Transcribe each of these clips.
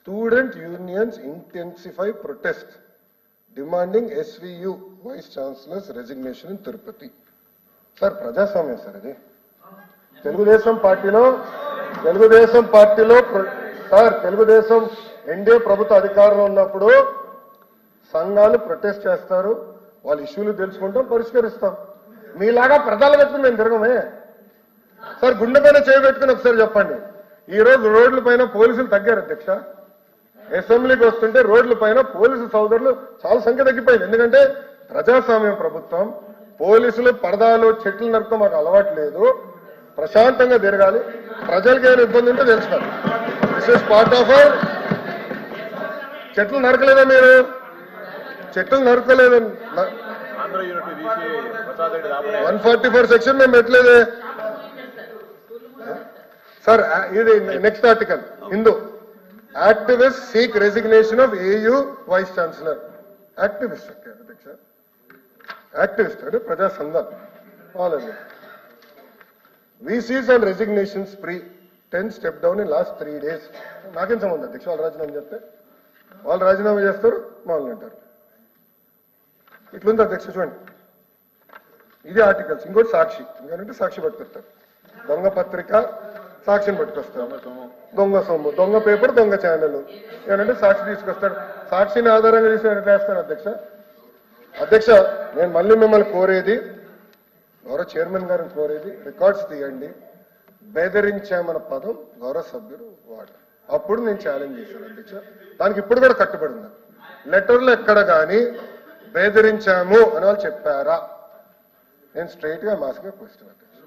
Student unions intensify protest, demanding SVU Vice Chancellor's resignation in Tirupati. Sir, ప్రజాస్వామ్యం sir ఇది. తెలుగుదేశం పార్టీలో sir Telugu Desam NDA ప్రభుత్వ అధికారంలో ఉన్నప్పుడు సంఘాలు ప్రొటెస్ట్ చేస్తారు, వాళ్ళ ఇష్యూలు తెలుసుకుంటాం, పరిష్కరిస్తాం. మీలాగా ప్రజలు పెట్టుకుని మేము తిరగమే సార్. గుండె పైన చేయబెట్టుకుని ఒకసారి చెప్పండి. ఈ రోజు రోడ్ల పైన పోలీసులు తగ్గారు అధ్యక్ష. అసెంబ్లీకి వస్తుంటే రోడ్ల పైన పోలీసు సోదరులు చాలా సంఖ్య తగ్గిపోయింది. ఎందుకంటే ప్రజాస్వామ్యం ప్రభుత్వం, పోలీసులు పరదాలు చెట్లు నరకడం మాకు అలవాటు లేదు. ప్రశాంతంగా తిరగాలి, ప్రజలకి ఏమైనా ఇబ్బంది ఉంటే తెలుసుకోవాలి. This is part of our. చెట్లు నరకలేదా మీరు? చెట్లు నరకలేదని 144 సెక్షన్ మేము పెట్టలేదే సార్. ఇది next article. Hindu activist seek resignation of AU vice chancellor. Activist అధ్యక్ష, యాక్టివిస్ట్ అంటే ప్రజా సంఘాలు వాళ్ళని. VCs and resignations spree. 10 step down in last 3 days. నాకేం సంబంధం అధ్యక్ష? వాళ్ళు రాజీనామా చేస్తే వాళ్ళు రాజీనామా చేస్తారు, వాళ్ళు అంటారు. ఇట్లుంది అధ్యక్ష చూడండి. ఇది ఆర్టికల్స్. ఇంకోటి సాక్షి. ఇంకంటే సాక్షి పట్టుకొస్తారు, దొంగ పత్రిక సాక్షిని పట్టుకొస్తారు, దొంగ సొమ్ము, దొంగ పేపర్, దొంగ ఛానల్. ఏంటంటే సాక్షి తీసుకొస్తాడు, సాక్షిని ఆధారంగా చేసి వేస్తాడు అధ్యక్ష. అధ్యక్ష, నేను మళ్ళీ మిమ్మల్ని కోరేది, గౌరవ చైర్మన్ గారిని కోరేది, రికార్డ్స్ తీయండి. బెదిరించామన్న పదం గౌరవ సభ్యుడు వాడు. అప్పుడు నేను ఛాలెంజ్ చేశాను అధ్యక్ష. దానికి ఇప్పుడు కూడా కట్టుబడి ఉన్నా. లెటర్లు ఎక్కడ కానీ బెదిరించాము అని వాళ్ళు చెప్పారా? నేను స్ట్రైట్ గా మాస్గా క్వశ్చన్ అధ్యక్ష.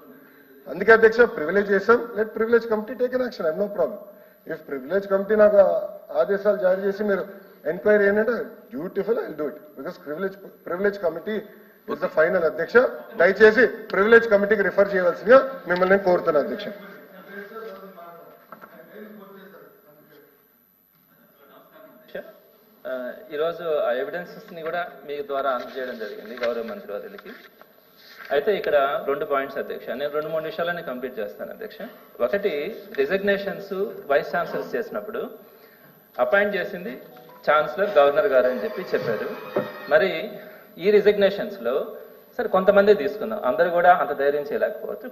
అందుకే అధ్యక్ష ప్రివిలేజ్ చేశాం. Let privilege committee take an action. I know problem. If privilege committee నాకు ఆదేశాలు జారీ చేసి మీరు ఎంక్వైరీ ఏంటంటే beautiful, I do it. Because privilege committee is the final అధ్యక్ష. దయచేసి ప్రివిలేజ్ కమిటీకి రిఫర్ చేయవలసిందిగా మిమ్మల్ని నేను కోరుతున్నాను అధ్యక్ష. ఈరోజు ఆ ఎవిడెన్సెస్ ని కూడా మీ ద్వారా అందజేయడం జరిగింది గౌరవ మంత్రి వారికి. అయితే ఇక్కడ 2 పాయింట్స్ అధ్యక్ష. నేను 2-3 నిమిషాలని కంప్లీట్ చేస్తాను అధ్యక్ష. ఒకటి, రిజిగ్నేషన్స్ వైస్ ఛాన్సలర్స్ చేసినప్పుడు అపాయింట్ చేసింది ఛాన్సలర్, గవర్నర్ గారు అని చెప్పారు. మరి ఈ రిజిగ్నేషన్స్ లో సరే కొంతమంది తీసుకుందాం, అందరూ కూడా అంత ధైర్యం చేయలేకపోవచ్చు.